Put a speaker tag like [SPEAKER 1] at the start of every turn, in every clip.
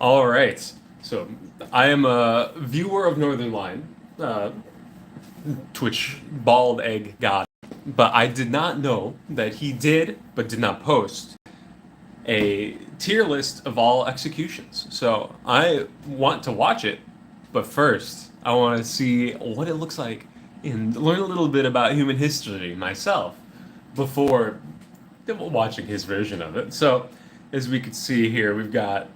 [SPEAKER 1] All right. So I am a viewer of Northern Line, uh, Twitch bald egg god, but I did not know that he did, but did not post a tier list of all executions. So I want to watch it, but first I want to see what it looks like and learn a little bit about human history myself before watching his version of it. So, as we can see here, we've got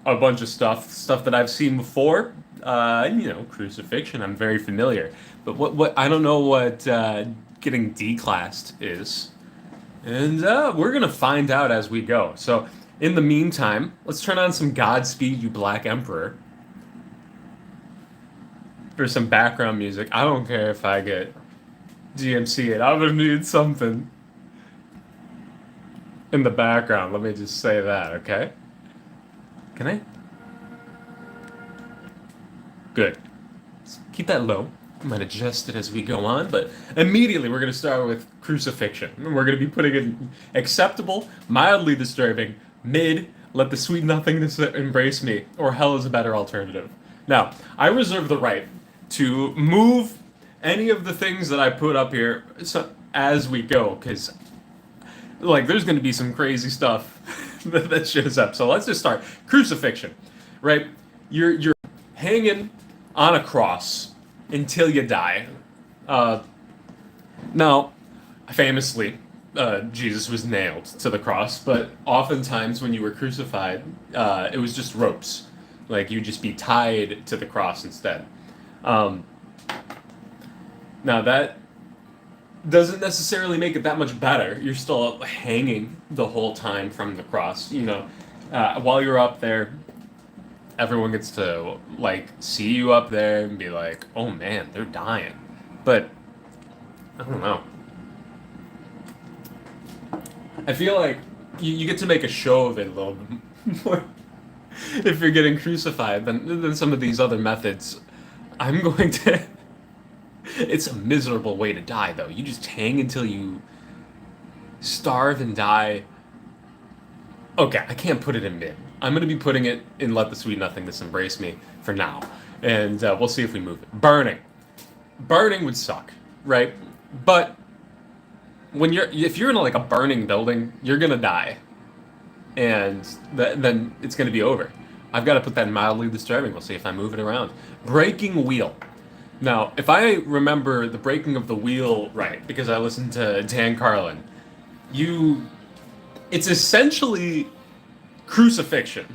[SPEAKER 1] a bunch of stuff that I've seen before. Crucifixion. I'm very familiar, but what I don't know what getting declassed is, and we're gonna find out as we go. So, in the meantime, let's turn on some Godspeed You Black Emperor for some background music. I don't care if I get GMC. I'm gonna need something in the background. Let me just say that, okay? Can I? Good. Keep that low. I might adjust it as we go on, but immediately we're going to start with crucifixion. We're going to be putting in acceptable, mildly disturbing, mid, let the sweet nothingness embrace me, or hell is a better alternative. Now, I reserve the right to move any of the things that I put up here as we go, because there's going to be some crazy stuff that shows up. So let's just start. Crucifixion, right? You're hanging on a cross until you die. Now, famously, Jesus was nailed to the cross, but oftentimes when you were crucified, it was just ropes. Like you'd just be tied to the cross instead. Now that doesn't necessarily make it that much better. You're still hanging the whole time from the cross. While you're up there, everyone gets to see you up there and be like, "Oh man, they're dying." But I don't know. I feel like you get to make a show of it a little bit more if you're getting crucified than some of these other methods. I'm going to. It's a miserable way to die, though. You just hang until you starve and die. Okay, I can't put it in mid. I'm going to be putting it in let the sweet nothingness embrace me for now. And we'll see if we move it. Burning. Burning would suck, right? But if you're in a burning building, you're going to die. And then it's going to be over. I've got to put that in mildly disturbing. We'll see if I move it around. Breaking wheel. Now, if I remember the breaking of the wheel right, because I listened to Dan Carlin, it's essentially crucifixion,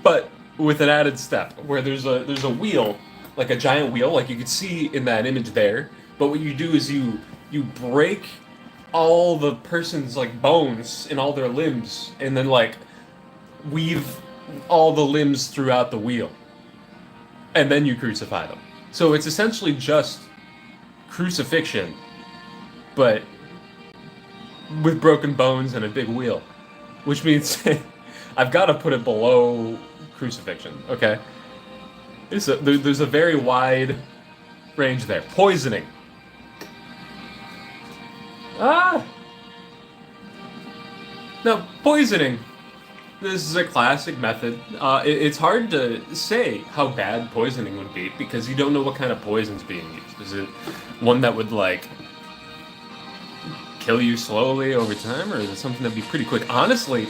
[SPEAKER 1] but with an added step where there's a wheel, like a giant wheel, like you could see in that image there. But what you do is you break all the person's bones in all their limbs, and then weave all the limbs throughout the wheel, and then you crucify them. So it's essentially just crucifixion, but with broken bones and a big wheel, which means I've got to put it below crucifixion. Okay, there's a very wide range there. Poisoning. Now poisoning. This is a classic method. It's hard to say how bad poisoning would be because you don't know what kind of poison's being used. Is it one that would kill you slowly over time, or is it something that'd be pretty quick? Honestly,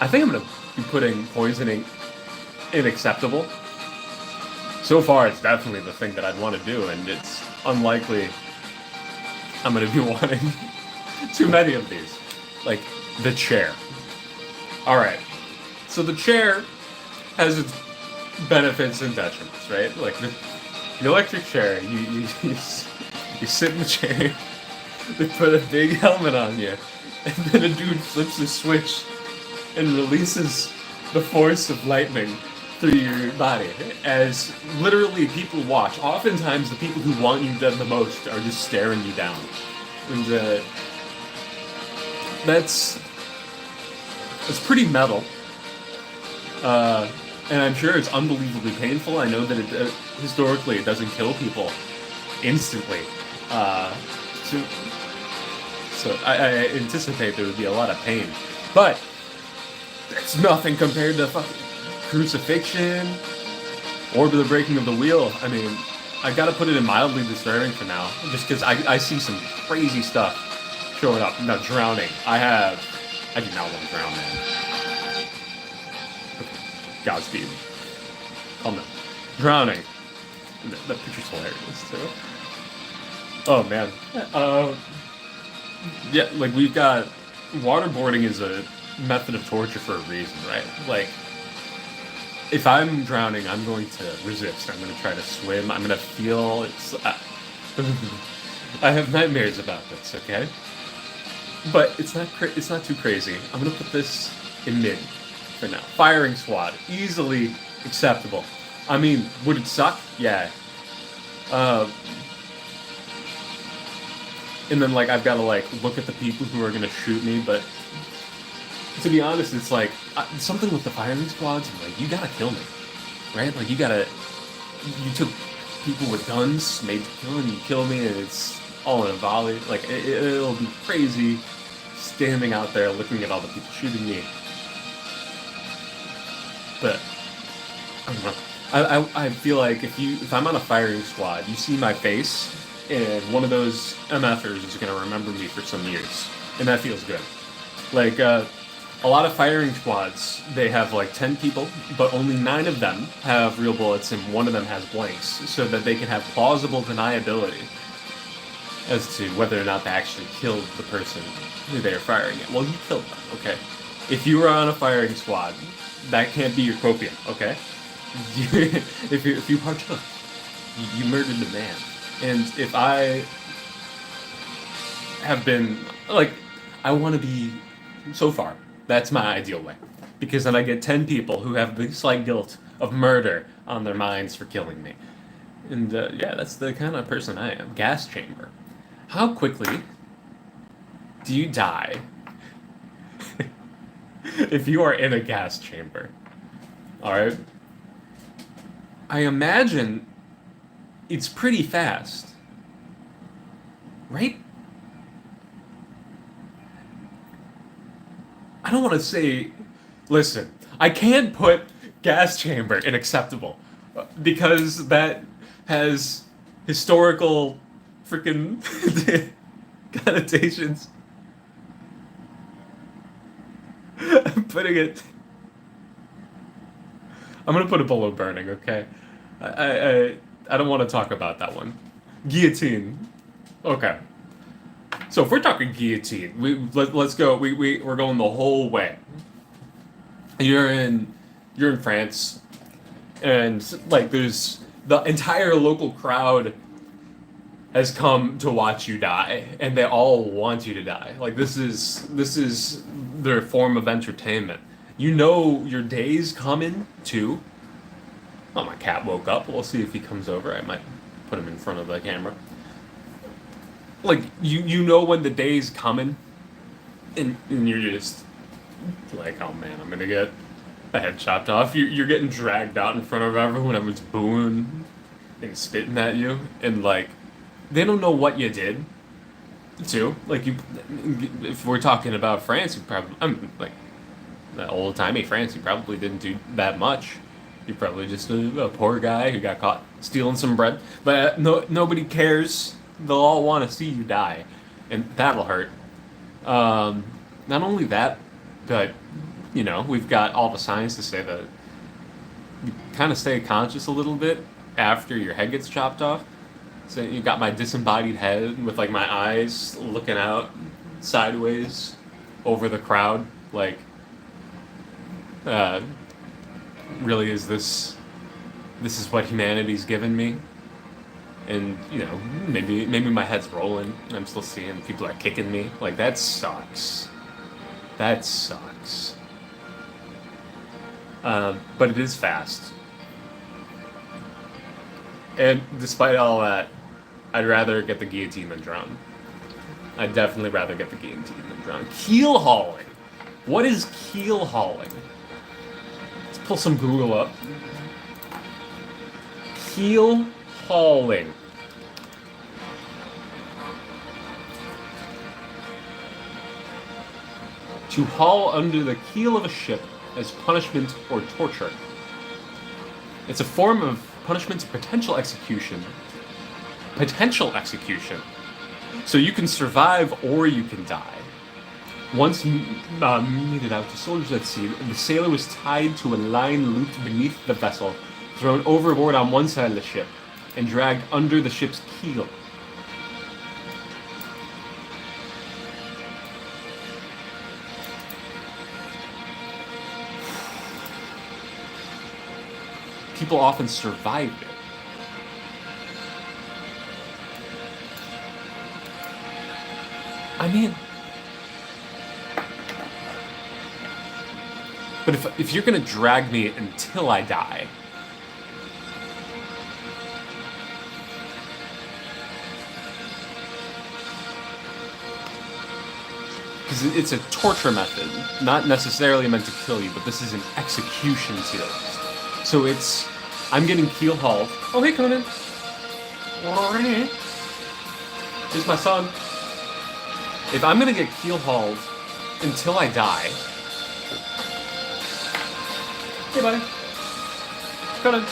[SPEAKER 1] I think I'm gonna be putting poisoning in acceptable. So far, it's definitely the thing that I'd want to do, and it's unlikely I'm gonna be wanting too many of these. The chair. Alright. So the chair has its benefits and detriments, right? The electric chair, you sit in the chair, they put a big helmet on you, and then a dude flips a switch and releases the force of lightning through your body. As literally people watch. Oftentimes the people who want you dead the most are just staring you down. And that's pretty metal, and I'm sure it's unbelievably painful. I know that historically it doesn't kill people instantly, so I anticipate there would be a lot of pain. But It's nothing compared to fucking crucifixion, orb of the breaking of the wheel. I mean, I gotta put it in mildly disturbing for now, just because I see some crazy stuff showing up. Now, drowning. I do not want to drown, man. Godspeed. Calm down. Drowning. That picture's hilarious, too. Oh, man. Yeah, like, we've got... Waterboarding is a method of torture for a reason, right? Like, if I'm drowning, I'm going to resist. I'm going to try to swim. I'm going to feel... I have nightmares about this, okay? But it's not too crazy. I'm going to put this in mid for now. Firing squad. Easily acceptable. I mean, would it suck? Yeah. And then, like, I've got to, like, look at the people who are going to shoot me, but to be honest, it's like, something with the firing squads, like, you gotta kill me, right? Like, you took people with guns, made to kill, and you kill me, and it's all in a volley. Like, it'll be crazy standing out there looking at all the people shooting me. But, I don't know. I feel like if I'm on a firing squad, you see my face, and one of those MFers is gonna remember me for some years. And that feels good. Like, a lot of firing squads, they have like 10 people, but only 9 of them have real bullets and 1 of them has blanks, so that they can have plausible deniability as to whether or not they actually killed the person who they are firing at. Well, you killed them, okay? If you were on a firing squad, that can't be your copium, okay? if you partook, you murdered a man. And if I have been, like, I want to be, so far, that's my ideal way. Because then I get 10 people who have the slight guilt of murder on their minds for killing me. And yeah, that's the kind of person I am. Gas chamber. How quickly do you die if you are in a gas chamber? Alright? I imagine it's pretty fast. Right? I don't want to say, listen, I can't put gas chamber in acceptable because that has historical freaking connotations. I'm putting it. I'm gonna put it below burning, okay? I don't want to talk about that one. Guillotine. Okay. So if we're talking guillotine, let's go. We're going the whole way. You're in France, and like there's the entire local crowd has come to watch you die, and they all want you to die. Like this is their form of entertainment. You know your day's coming too. Oh, my cat woke up. We'll see if he comes over. I might put him in front of the camera. Like, you know when the day's coming, and you're just like, oh man, I'm gonna get a head chopped off. You're getting dragged out in front of everyone. Everyone's booing and spitting at you, and like, they don't know what you did, too. Like, if we're talking about France, you probably, like, the old-timey France, you probably didn't do that much. You're probably just a poor guy who got caught stealing some bread. But nobody cares. They'll all want to see you die, and that'll hurt. Not only that, but you know we've got all the signs to say that you kind of stay conscious a little bit after your head gets chopped off. So you got my disembodied head with like my eyes looking out sideways over the crowd, like, really is this is what humanity's given me? And, you know, maybe my head's rolling and I'm still seeing people are kicking me. Like, that sucks. That sucks. But it is fast. And despite all that, I'd rather get the guillotine than drown. I'd definitely rather get the guillotine than drown. Keel hauling. What is keel hauling? Let's pull some Google up. Keel hauling. To haul under the keel of a ship as punishment or torture. It's a form of punishment of potential execution. Potential execution. So you can survive or you can die. Once meted out to soldiers at sea, the sailor was tied to a line looped beneath the vessel, thrown overboard on one side of the ship, and dragged under the ship's keel. People often survived it. I mean, but if you're gonna drag me until I die, because it's a torture method, not necessarily meant to kill you, but this is an execution series. So it's, I'm getting keel hauled. Oh, hey, Conan. Here's my son. If I'm gonna get keel hauled until I die, hey, buddy. Conan.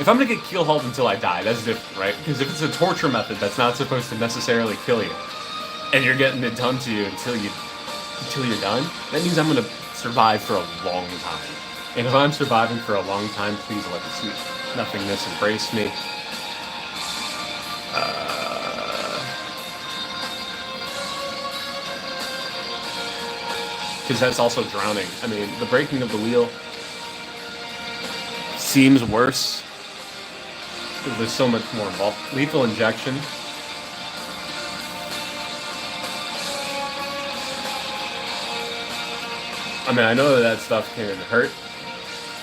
[SPEAKER 1] If I'm gonna get keel hauled until I die, that's different, right? Because if it's a torture method that's not supposed to necessarily kill you, and you're getting it done to you until you're done, that means I'm gonna survive for a long time. And if I'm surviving for a long time, please let the sweet nothingness embrace me. Because that's also drowning. I mean, the breaking of the wheel seems worse because there's so much more involved. Lethal injection. I mean, I know that stuff can hurt.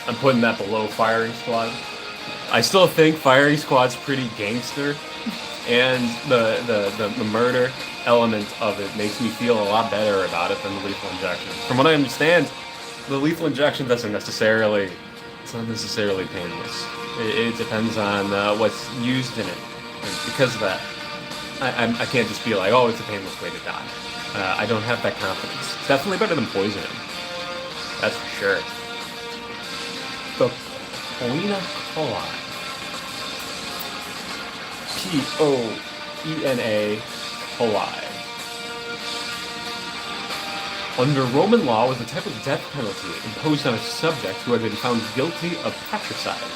[SPEAKER 1] I'm putting that below firing squad. I still think firing squad's pretty gangster, and the murder element of it makes me feel a lot better about it than the lethal injection. From what I understand, the lethal injection it's not necessarily painless. It depends on what's used in it. And because of that, I can't just be like, oh, it's a painless way to die. I don't have that confidence. It's definitely better than poisoning. That's for sure. The Poena coli. Poena coli. Under Roman law was a type of death penalty imposed on a subject who had been found guilty of patricide.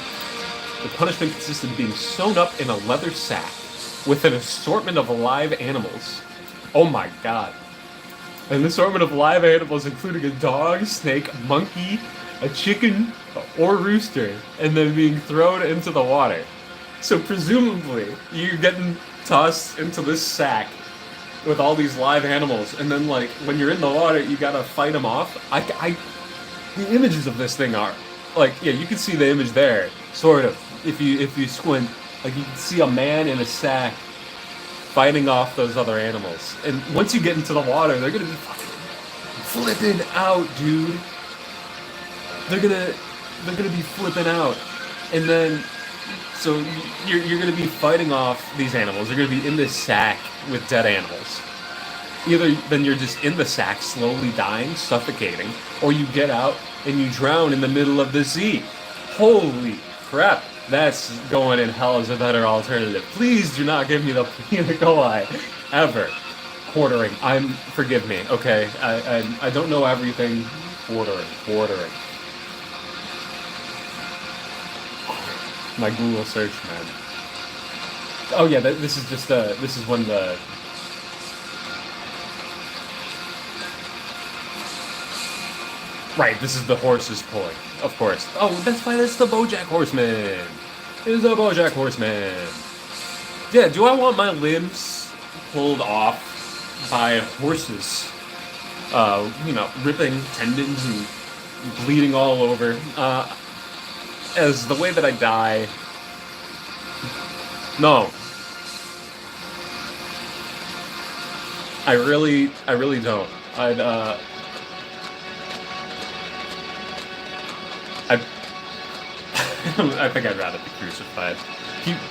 [SPEAKER 1] The punishment consisted of being sewn up in a leather sack with an assortment of live animals. Oh my god. An assortment of live animals including a dog, snake, monkey, a chicken, or rooster, and then being thrown into the water. So presumably, you're getting tossed into this sack with all these live animals, and then like when you're in the water, you gotta fight them off. The images of this thing are like, yeah, you can see the image there, sort of. If you squint, like you can see a man in a sack fighting off those other animals. And once you get into the water, they're gonna be fucking flipping out, dude. They're gonna be flipping out, and then so you're gonna be fighting off these animals. You're gonna be in this sack with dead animals. Either then you're just in the sack, slowly dying, suffocating, or you get out and you drown in the middle of the sea. Holy crap! That's going in hell as a better alternative. Please do not give me the Poena coli ever. Quartering. Forgive me. Okay, I don't know everything. Quartering. My Google search, man. Oh yeah, this is just this is when the right. This is the horses pulling, of course. Oh, that's why that's the BoJack Horseman. It is the BoJack Horseman. Yeah. Do I want my limbs pulled off by horses? Ripping tendons and bleeding all over. As the way that I die, no. I really don't. I think I'd rather be crucified.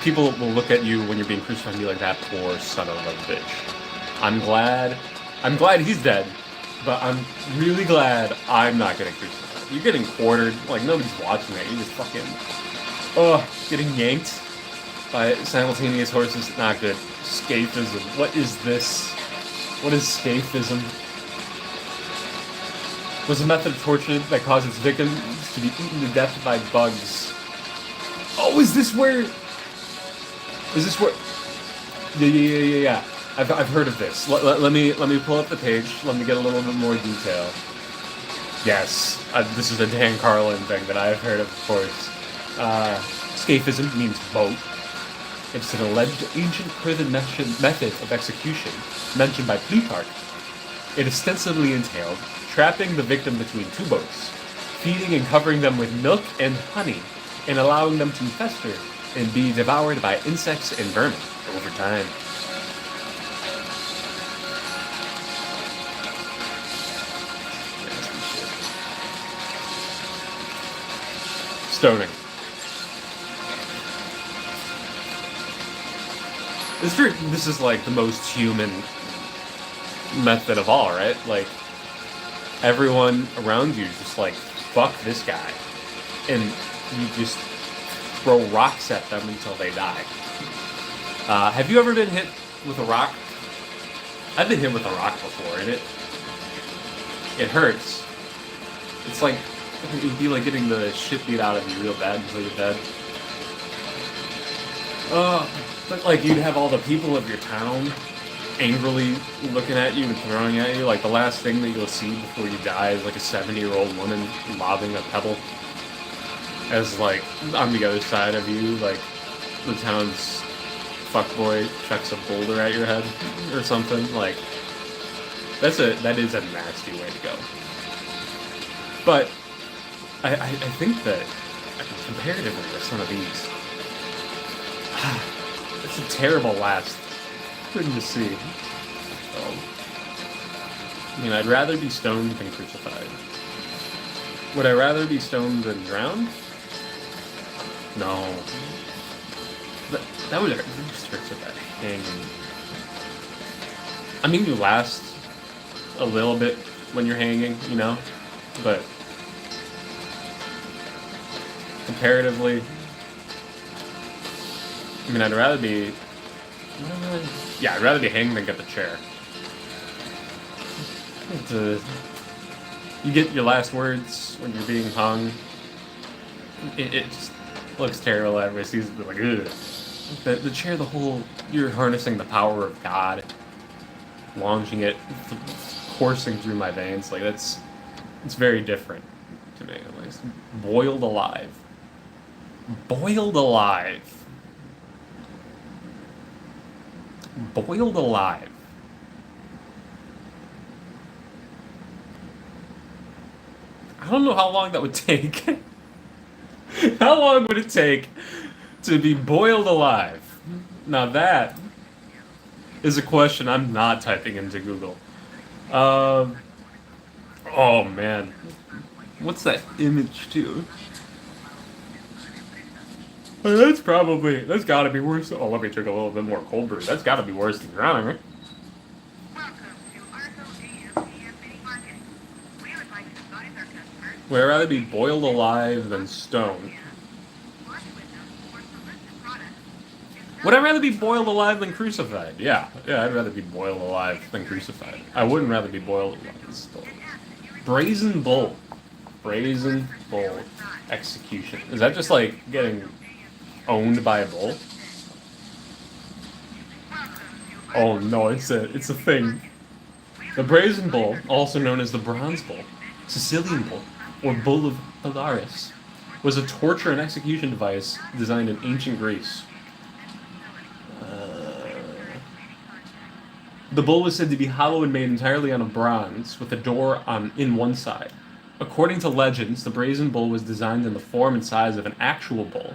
[SPEAKER 1] People will look at you when you're being crucified and be like, that poor son of a bitch. I'm glad he's dead, but I'm really glad I'm not getting crucified. you're getting quartered. Like, nobody's watching that. You're just fucking, getting yanked by simultaneous horses. Not good. Scaphism. What is this? What is scaphism? Was a method of torture that caused its victims to be eaten to death by bugs. Oh, is this where? Is this where? Yeah. I've heard of this. Let me pull up the page. Let me get a little bit more detail. Yes, this is a Dan Carlin thing that I've heard of course. Scaphism means boat. It's an alleged ancient prison method of execution mentioned by Plutarch. It ostensibly entailed trapping the victim between two boats, feeding and covering them with milk and honey, and allowing them to fester and be devoured by insects and vermin over time. Stoning. This is like the most human method of all, right? Like, everyone around you is just like, fuck this guy. And you just throw rocks at them until they die. Have you ever been hit with a rock? I've been hit with a rock before, and it hurts. It's like, it would be like getting the shit beat out of you real bad until you're dead. But like, you'd have all the people of your town angrily looking at you and throwing at you. Like, the last thing that you'll see before you die is like a 70-year-old woman lobbing a pebble. As like, on the other side of you, like, the town's fuckboy chucks a boulder at your head or something. Like, that is a nasty way to go. But I think that comparatively with some of these, it's a terrible last thing to see. So, I mean, I'd rather be stoned than crucified. Would I rather be stoned than drowned? No. That would just hurt so bad. Hanging. I mean, you last a little bit when you're hanging, you know? But comparatively, I mean, I'd rather be hanged than get the chair. You get your last words when you're being hung. It just looks terrible. Everybody sees it, like, ugh. The chair, you're harnessing the power of God, launching it, coursing through my veins. Like, it's very different to me, at least. Boiled alive. Boiled alive. Boiled alive. I don't know how long that would take. How long would it take to be boiled alive? Now that is a question I'm not typing into Google. Oh man. What's that image too? That's gotta be worse. Oh, let me drink a little bit more cold brew. That's gotta be worse than drowning, right? Would I rather be boiled alive than stoned? Would I rather be boiled alive than crucified? Yeah, I'd rather be boiled alive than crucified. I wouldn't rather be boiled alive than stoned. Brazen bull. Brazen bull execution. Is that just like getting owned by a bull? Oh no, it's a thing. The brazen bull, also known as the bronze bull, Sicilian bull, or bull of Polaris, was a torture and execution device designed in ancient Greece. The bull was said to be hollow and made entirely out of bronze, with a door in one side. According to legends, the brazen bull was designed in the form and size of an actual bull,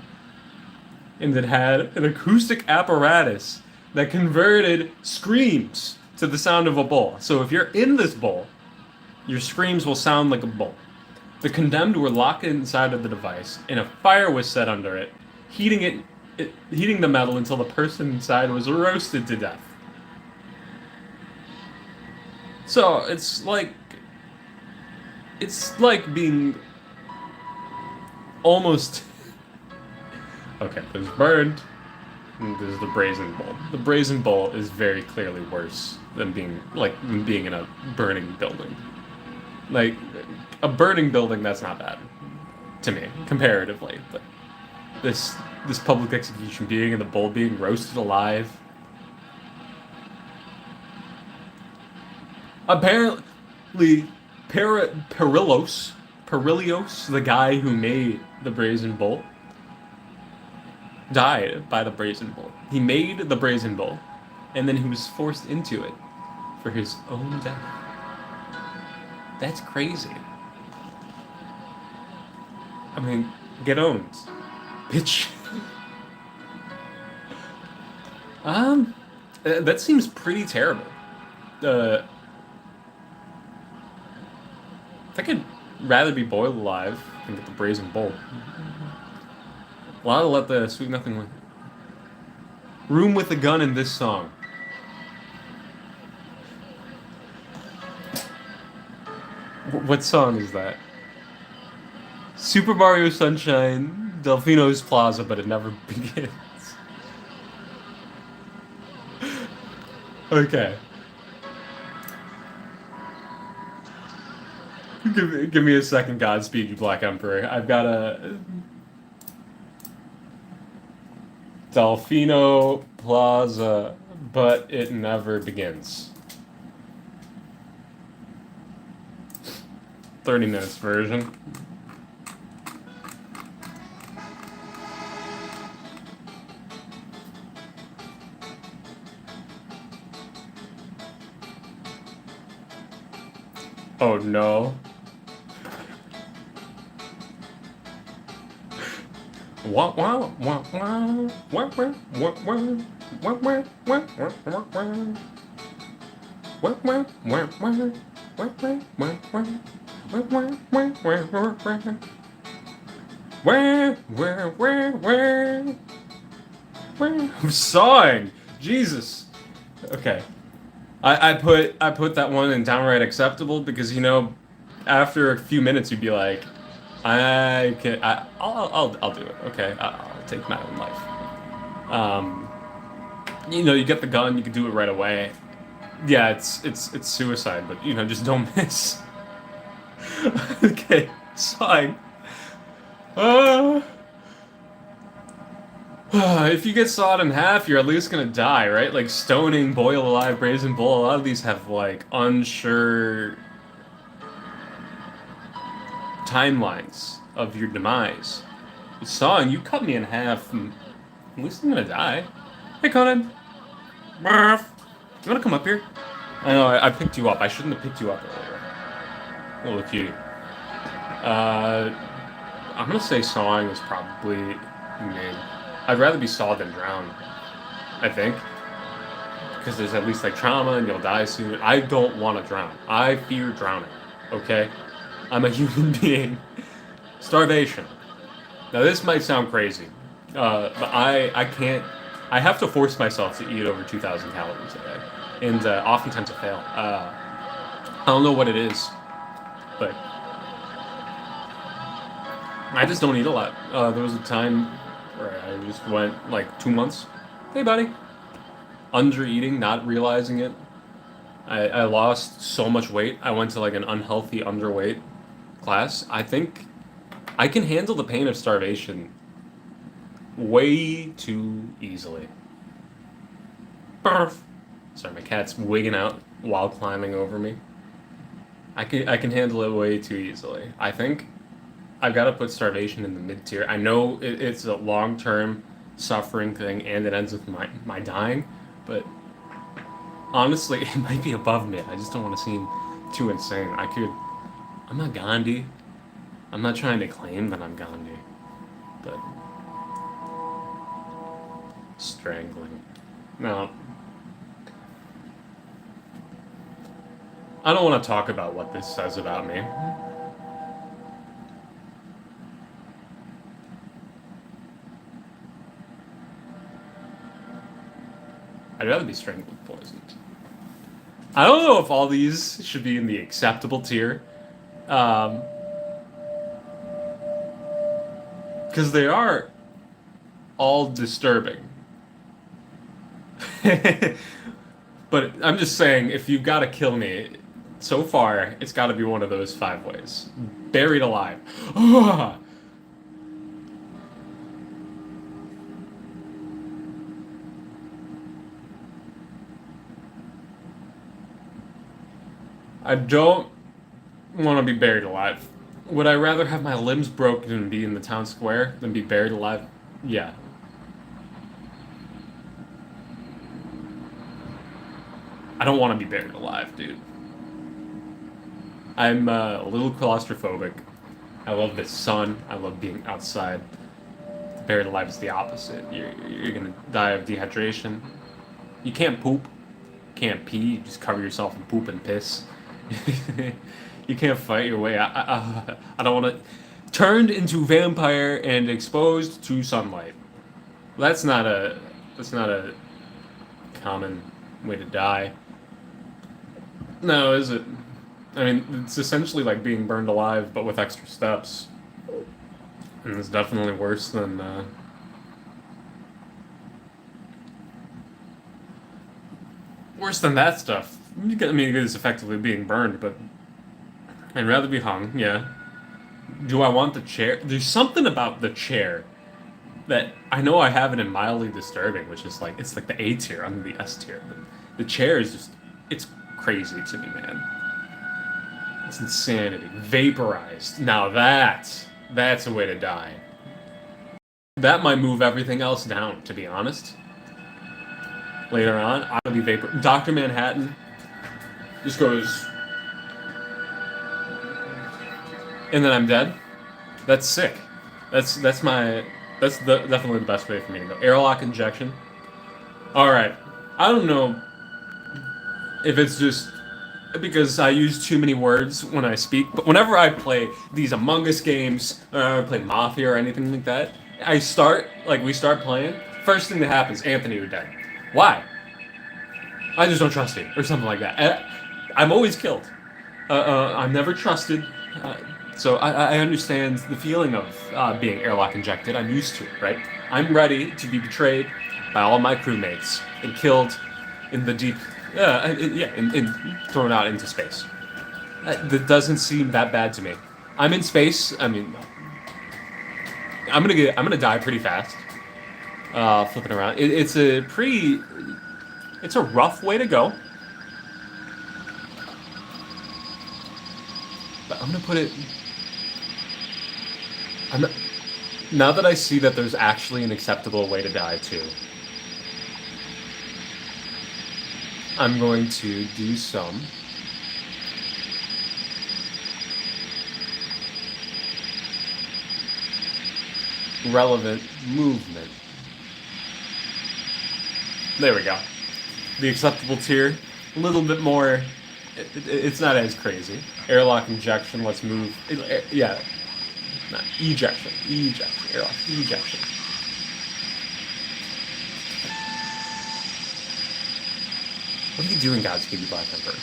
[SPEAKER 1] and it had an acoustic apparatus that converted screams to the sound of a bull. So if you're in this bull, your screams will sound like a bull. The condemned were locked inside of the device, and a fire was set under it, heating the metal until the person inside was roasted to death. So it's like being almost. Okay, there's burned. And there's the brazen bowl. The brazen bowl is very clearly worse than being in a burning building. Like a burning building, that's not bad to me comparatively, but this public execution being in the bowl being roasted alive. Apparently, Perillos, the guy who made the brazen bowl, died by the brazen bull. He made the brazen bull, and then he was forced into it for his own death. That's crazy. I mean, get owned, bitch. That seems pretty terrible. I think I'd rather be boiled alive than get the brazen bull. Well, I'll let the sweet nothing win. Room with a gun in this song. What song is that? Super Mario Sunshine, Delfino's Plaza, but it never begins. Okay. Give me a second, Godspeed, you Black Emperor. I've got a Delfino Plaza, but it never begins. 30 minutes version. Oh no. Wow, wow, wow, wow, wow, wow, wow, wow, wow, wow, wow, wow, wow. Where, I'm sawing. Jesus. Okay. I put that one in downright acceptable because after a few minutes you'd be like, I'll do it. Okay, I'll take my own life. You get the gun, you can do it right away. Yeah, it's suicide, but just don't miss. Okay, it's fine. If you get sawed in half, you're at least gonna die, right? Like stoning, boil alive, brazen bull. A lot of these have like unsure timelines of your demise. With sawing, you cut me in half, and at least I'm gonna die. Hey, Conan. Murph. You wanna come up here? I know, I picked you up. I shouldn't have picked you up earlier. Oh, look you. I'm gonna say sawing is probably mid. I'd rather be sawed than drowned, I think. Because there's at least like trauma and you'll die soon. I don't want to drown. I fear drowning, okay? I'm a human being. Starvation. Now this might sound crazy, but I can't. I have to force myself to eat over 2,000 calories a day, and oftentimes I fail. I don't know what it is, but I just don't eat a lot. There was a time where I just went like 2 months. Hey, buddy. Under eating, not realizing it. I lost so much weight. I went to like an unhealthy underweight class. I think I can handle the pain of starvation way too easily. Barf. Sorry, my cat's wigging out while climbing over me. I can handle it way too easily. I think I've got to put starvation in the mid tier. I know it's a long term suffering thing and it ends with my dying, but honestly, it might be above mid. I just don't want to seem too insane. I'm not Gandhi. I'm not trying to claim that I'm Gandhi, but strangling. No. I don't want to talk about what this says about me. I'd rather be strangled poisoned. I don't know if all these should be in the acceptable tier. because they are all disturbing. But I'm just saying, if you've got to kill me, so far, it's got to be one of those 5 ways. Buried alive. I don't want to be buried alive. Would I rather have my limbs broken and be in the town square than be buried alive? Yeah. I don't want to be buried alive, dude. I'm a little claustrophobic. I love the sun. I love being outside. Buried alive is the opposite. You're gonna die of dehydration. You can't poop. Can't pee. You just cover yourself in poop and piss. You can't fight your way out. I don't want to. Turned into vampire and exposed to sunlight. That's not a. That's not a common way to die. No, is it? I mean, it's essentially like being burned alive, but with extra steps. And it's definitely worse than. Worse than that stuff. I mean, it is effectively being burned, but I'd rather be hung. Yeah. Do I want the chair? There's something about the chair that I know I have it in mildly disturbing, which is like it's like the A tier under the S tier. But the chair is just it's crazy to me, man. It's insanity. Vaporized. Now that's a way to die. That might move everything else down, to be honest. Later on, I'll be vapor. Dr. Manhattan just goes, and then I'm dead. That's sick. That's definitely the best way for me to go. Airlock injection. All right. I don't know if it's just because I use too many words when I speak, but whenever I play these Among Us games, or I play Mafia or anything like that, we start playing. First thing that happens, Anthony, you're dead. Why? I just don't trust you, or something like that. I'm always killed. I'm never trusted. So I understand the feeling of being airlock injected. I'm used to it, right? I'm ready to be betrayed by all my crewmates and killed in the deep, thrown out into space. That doesn't seem that bad to me. I'm in space. I mean, I'm gonna die pretty fast. Flipping around, it's a rough way to go. But I'm gonna put it. Now that I see that there's actually an acceptable way to die too, I'm going to do some relevant movement. There we go. The acceptable tier, a little bit more. It's not as crazy. Airlock injection. Let's move. Yeah. Not ejection. Airlock ejection. What are you doing, Godspeed You Black Emperor?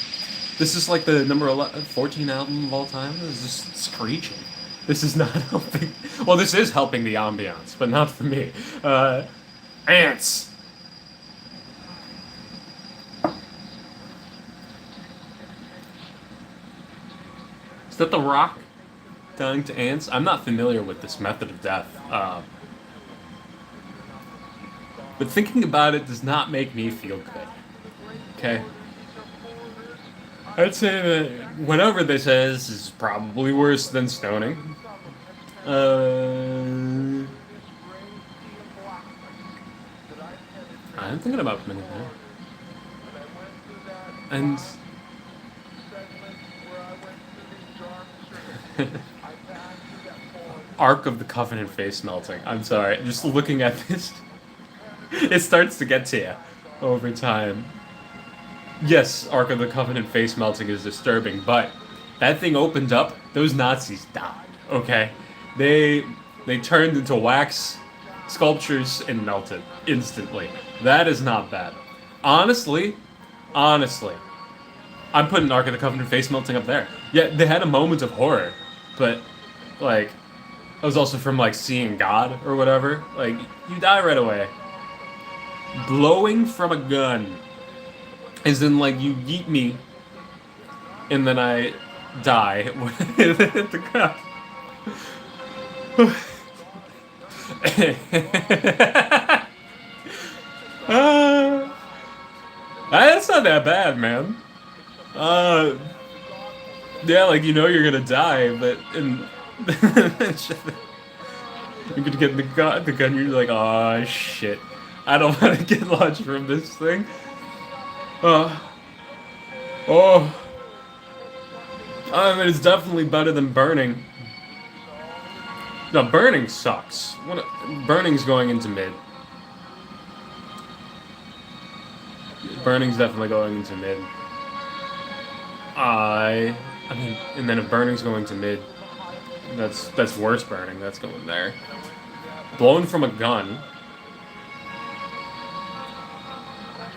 [SPEAKER 1] This is like the number 14 album of all time. This is just screeching. This is not helping. Well, this is helping the ambiance, but not for me. Ants. Is that The Rock dying to ants? I'm not familiar with this method of death. But thinking about it does not make me feel good. Okay? I'd say that whatever this is probably worse than stoning. I'm thinking about many things. And Ark of the Covenant face melting. I'm sorry, just looking at this, it starts to get to you over time. Yes, Ark of the Covenant face melting is disturbing, but that thing opened up, those Nazis died, okay? They turned into wax sculptures and melted instantly. That is not bad. Honestly, I'm putting Ark of the Covenant face melting up there. Yeah, they had a moment of horror, but, like, I was also from like seeing God or whatever. Like you die right away. Blowing from a gun is in like you yeet me and then I die with the ground. uh, that's not that bad, man. Uh, yeah, like you know you're gonna die, but and you could get the gun. You're like, oh shit, I don't want to get launched from this thing. Uh, oh, I mean it's definitely better than burning. No, burning sucks. Burning's going into mid. Burning's definitely going into mid. I mean, and then if burning's going to mid, that's worse burning. That's going there. Blown from a gun.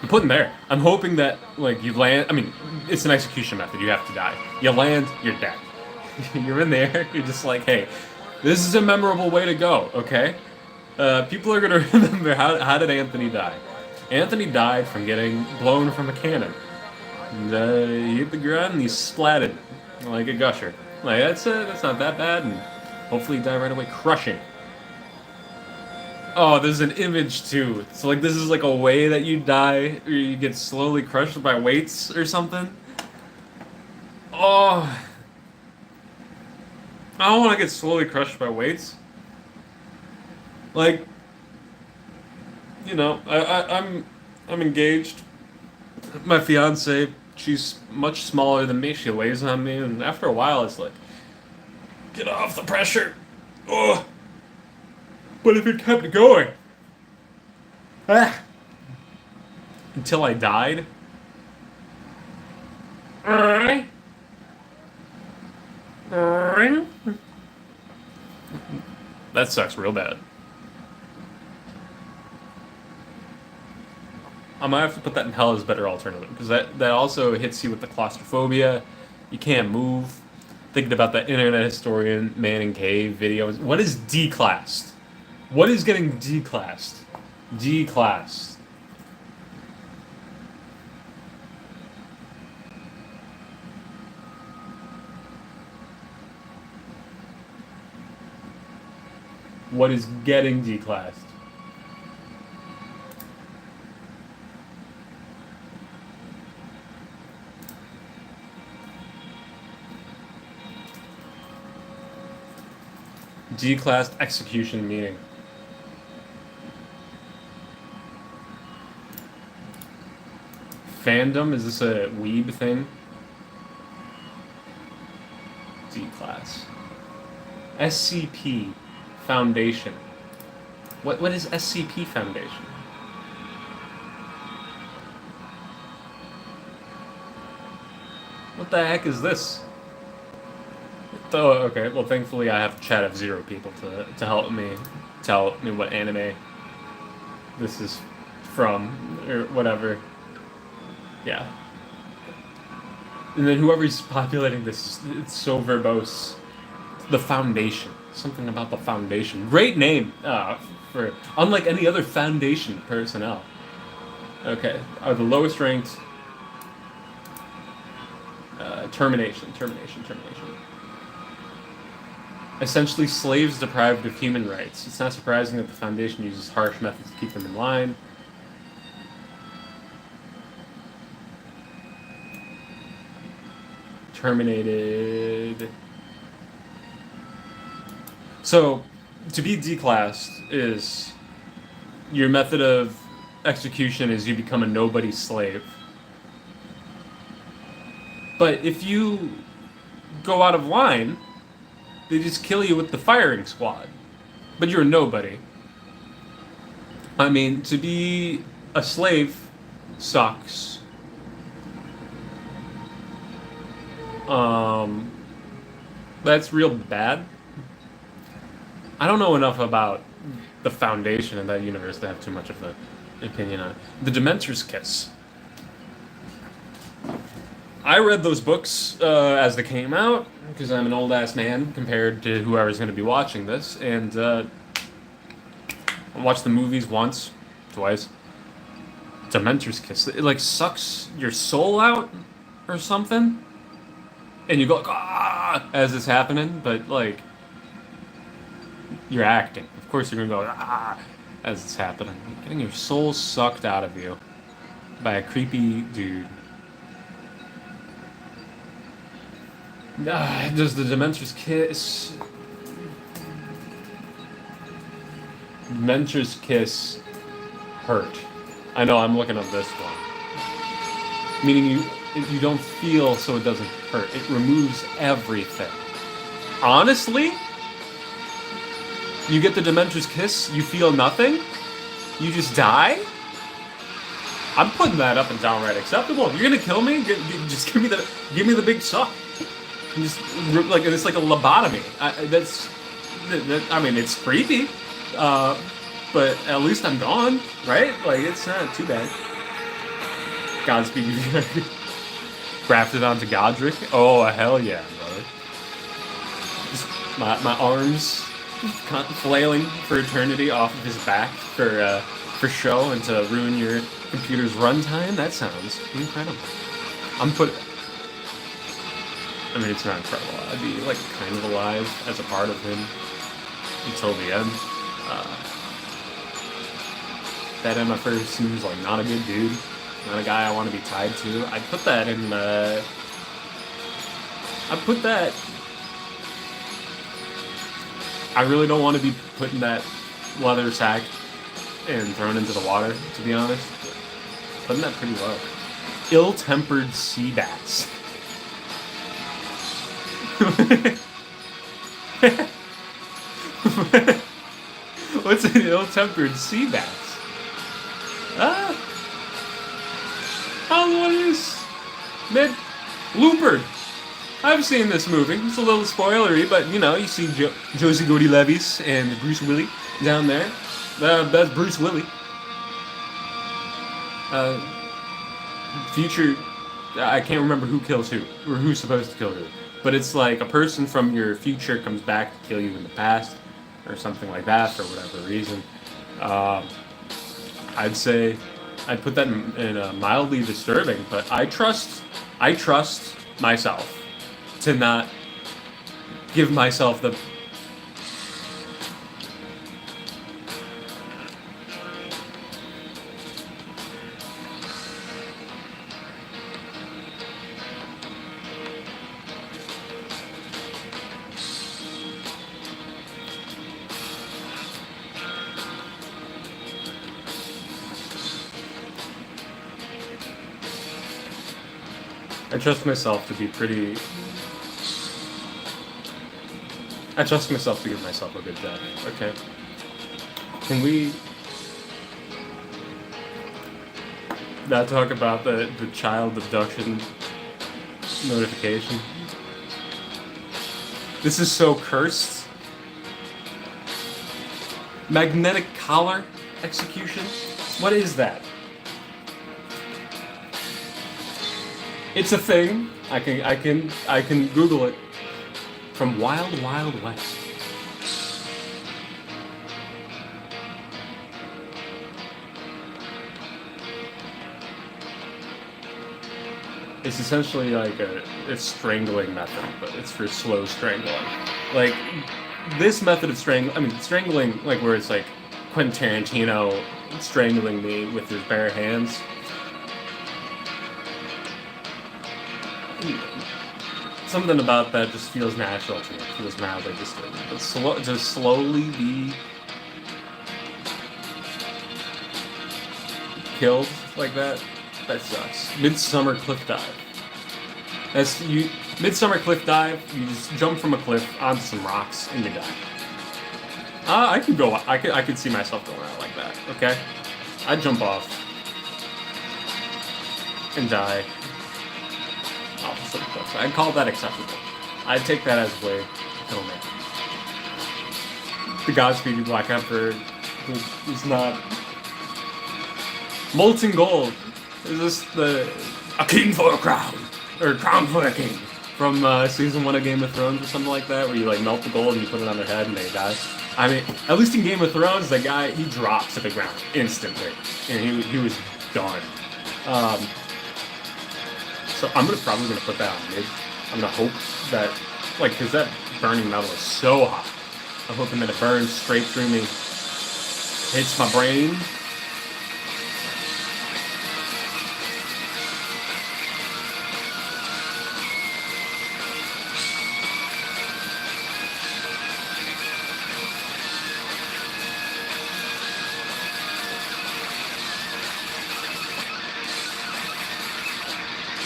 [SPEAKER 1] I'm putting there. I'm hoping that like you land. I mean, it's an execution method. You have to die. You land, you're dead. You're in the air. You're just like, hey, this is a memorable way to go. Okay, people are gonna remember how did Anthony die? Anthony died from getting blown from a cannon. And, he hit the ground and he splatted like a gusher. Like that's not that bad, and hopefully he died right away crushing. Oh, there's an image too. So like this is like a way that you die, or you get slowly crushed by weights or something. Oh, I don't want to get slowly crushed by weights. Like, you know, I'm engaged. My fiance, she's much smaller than me. She lays on me, and after a while, it's like, get off the pressure. Oh, but if it kept going, ah, until I died. That sucks real bad. I might have to put that in hell as a better alternative, because that also hits you with the claustrophobia. You can't move. Thinking about that internet historian man in cave videos. What is declassed? What is getting declassed? Declassed. What is getting declassed? Declassed execution meaning. Fandom? Is this a weeb thing? D-class. SCP Foundation. What is SCP Foundation? What the heck is this? Oh, okay. Well, thankfully I have a chat of 0 people to help me tell me what anime this is from, or whatever. Yeah. And then whoever's populating this, it's so verbose. The Foundation. Something about the Foundation. Great name, for unlike any other Foundation personnel. Okay, are the lowest ranked. Termination. Essentially, slaves deprived of human rights. It's not surprising that the Foundation uses harsh methods to keep them in line. Terminated. So, to be declassed is your method of execution is you become a nobody slave. But if you go out of line, they just kill you with the firing squad. But you're a nobody. I mean, to be a slave sucks. That's real bad. I don't know enough about the Foundation in that universe to have too much of an opinion on it. The Dementor's Kiss. I read those books as they came out because I'm an old ass man compared to whoever's going to be watching this, and I watched the movies once, twice. Dementor's Kiss. It like sucks your soul out or something, and you go like, ah as it's happening, but like you're acting. Of course you're gonna go ah as it's happening. You're getting your soul sucked out of you by a creepy dude. Does the Dementor's Kiss? Dementor's Kiss hurt? I know I'm looking up this one. Meaning you don't feel, so it doesn't hurt. It removes everything. Honestly, you get the Dementor's Kiss, you feel nothing, you just die. I'm putting that up and downright acceptable. If you're gonna kill me, just give me the big suck. Just like it's like a lobotomy. I mean, it's creepy, but at least I'm gone, right? Like it's not too bad. Godspeed. Grafted onto Godric. Oh hell yeah, brother. Just my arms flailing for eternity off of his back for show and to ruin your computer's runtime. That sounds incredible. I mean, it's not incredible. I'd be like kind of alive as a part of him until the end. That MFR seems like not a good dude, not a guy I want to be tied to. I'd put that in. I really don't want to be putting that leather sack and thrown into the water, to be honest. Putting that pretty low. Ill-tempered sea bats. What's an ill-tempered sea bat? What is Mid Looper? I've seen this movie. It's a little spoilery, but you know, you see Josie Gordy-Levies and Bruce Willis down there. That's Bruce Willis. Future. I can't remember who kills who or who's supposed to kill who. But it's like a person from your future comes back to kill you in the past, or something like that, for whatever reason. I'd say I'd put that in a mildly disturbing, but I trust myself to not give myself the. I trust myself to be pretty. I trust myself to give myself a good death. Okay. Can we not talk about the child abduction notification? This is so cursed. Magnetic collar execution? What is that? It's a thing. I can Google it. From Wild Wild West. It's essentially like a strangling method, but it's for slow strangling. Like this method of strangling, like where it's like Quentin Tarantino strangling me with his bare hands. Something about that just feels natural to me. It feels mildly disturbing. But just slowly be killed like that sucks. Midsummer cliff dive. Midsummer cliff dive, you just jump from a cliff onto some rocks and you die. I could see myself going out like that, okay? I'd jump off and die. I'd call that acceptable. I'd take that as a way to kill me. The Godspeed Black Emperor is not molten gold. Is this a king for a crown? or conflicting from season 1 of Game of Thrones or something like that, where you like melt the gold and you put it on their head and they die. I mean, at least in Game of Thrones, the guy he drops to the ground instantly, and he was done. Um, so I'm probably gonna put that on mid. I'm gonna hope that because that burning metal is so hot. I'm hoping that it burns straight through me, hits my brain.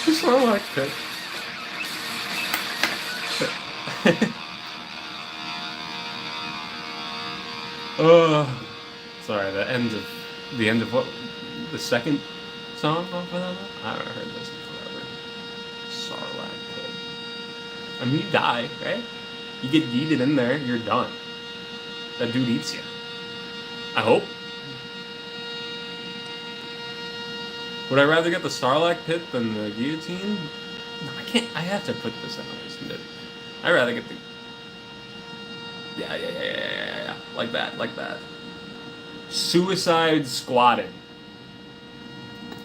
[SPEAKER 1] Just so like it. Sorry. The end of what? The second song off of that? I haven't heard this in forever. Sarlacc pit. I mean, you die, right? You get yeeted in there, you're done. That dude eats you. I hope. Would I rather get the Sarlacc pit than the guillotine? No, I can't. I have to put this in as mid. I'd rather get the. Yeah. Like that. Suicide Squatted.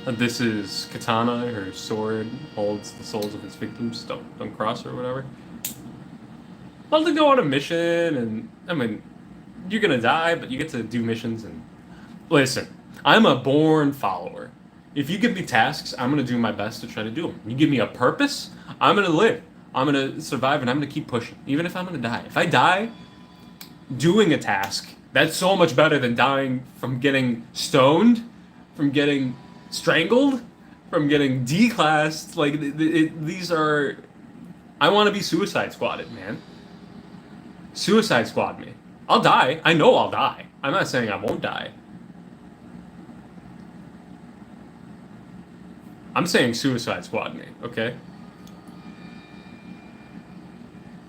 [SPEAKER 1] This is Katana, her sword holds the souls of its victims. Don't cross her or whatever. Love to go on a mission, and I mean, you're gonna die, but you get to do missions. And listen, I'm a born follower. If you give me tasks, I'm gonna do my best to try to do them. You give me a purpose, I'm gonna live. I'm gonna survive, and I'm gonna keep pushing, even if I'm gonna die. If I die doing a task, that's so much better than dying from getting stoned, from getting strangled, from getting declassed. Like these are. I want to be Suicide Squatted, man. Suicide Squad me. I'll die. I know I'll die. I'm not saying I won't die. I'm saying Suicide Squad me, okay?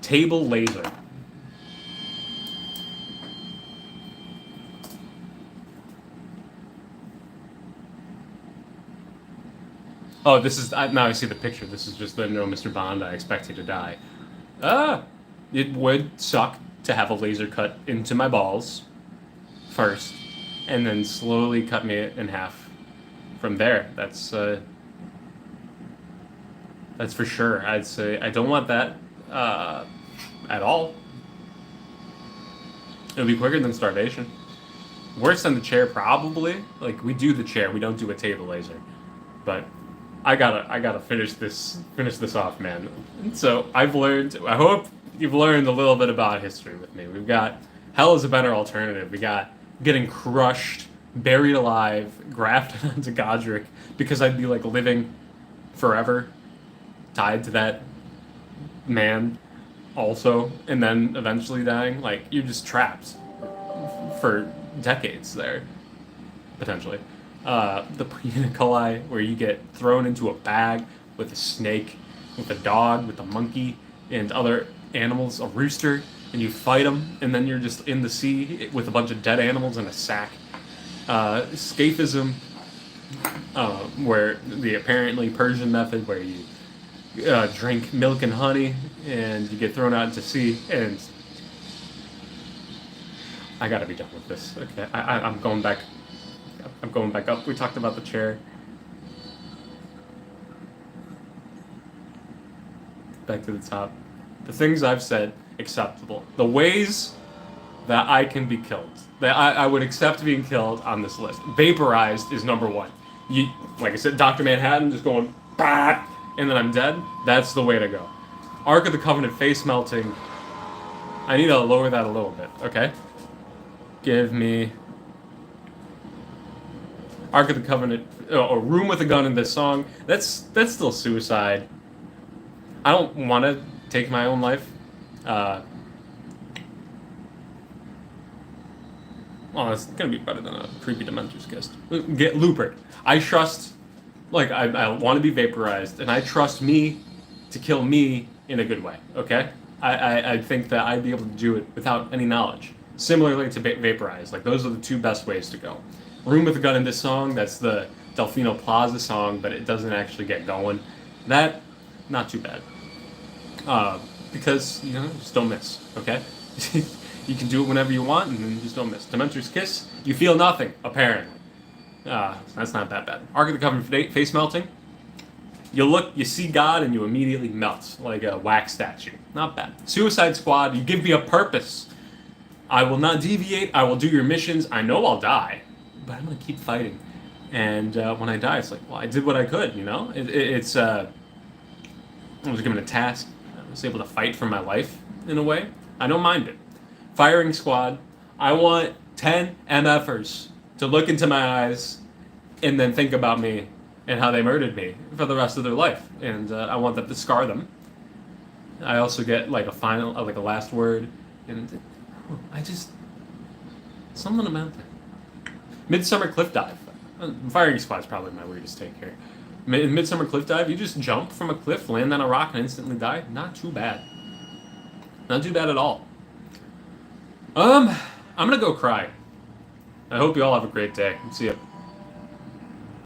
[SPEAKER 1] Table laser. Oh, this is now I see the picture. This is just the no, Mr. Bond. I expect you to die. It would suck to have a laser cut into my balls first, and then slowly cut me in half from there. That's for sure. I'd say I don't want that at all. It would be quicker than starvation. Worse than the chair, probably. Like we do the chair, we don't do a table laser, but. I gotta finish this off, man. So I've learned. I hope you've learned a little bit about history with me. We've got hell is a better alternative. We got getting crushed, buried alive, grafted onto Godric because I'd be like living forever, tied to that man, also, and then eventually dying. Like you're just trapped for decades there, potentially. The Punicoli, where you get thrown into a bag with a snake, with a dog, with a monkey, and other animals, a rooster, and you fight them, and then you're just in the sea with a bunch of dead animals in a sack. Scaphism, where the apparently Persian method, where you drink milk and honey, and you get thrown out into sea, and I gotta be done with this. Okay, I'm going back. I'm going back up. We talked about the chair. Back to the top. The things I've said, acceptable. The ways that I can be killed. That I would accept being killed on this list. Vaporized is number one. Like I said, Dr. Manhattan just going, bah, and then I'm dead. That's the way to go. Ark of the Covenant face melting. I need to lower that a little bit, okay? Give me... Ark of the Covenant, or Room with a Gun in this song, that's still suicide. I don't want to take my own life. Well, it's going to be better than a creepy Dementor's Kiss. Get Looper. I trust, I want to be vaporized, and I trust me to kill me in a good way, okay? I think that I'd be able to do it without any knowledge. Similarly to Vaporize, those are the two best ways to go. Room with a Gun in this song, that's the Delfino Plaza song, but it doesn't actually get going. That Not too bad. Because, just don't miss, okay? You can do it whenever you want, and then just don't miss. Dementor's Kiss, you feel nothing, apparently. That's not that bad. Ark of the Covenant face melting. You see God, and you immediately melt like a wax statue. Not bad. Suicide Squad, you give me a purpose. I will not deviate. I will do your missions. I know I'll die, but I'm gonna keep fighting. And when I die, it's like, well, I did what I could. I was given a task. I was able to fight for my life in a way. I don't mind it. Firing Squad, I want 10 MFers to look into my eyes and then think about me and how they murdered me for the rest of their life. And I want that to scar them. I also get like a last word. And something about that. Midsummer Cliff Dive. Firing Squad's probably my weirdest take here. Midsummer Cliff Dive, you just jump from a cliff, land on a rock, and instantly die. Not too bad. Not too bad at all. I'm gonna go cry. I hope you all have a great day. See ya.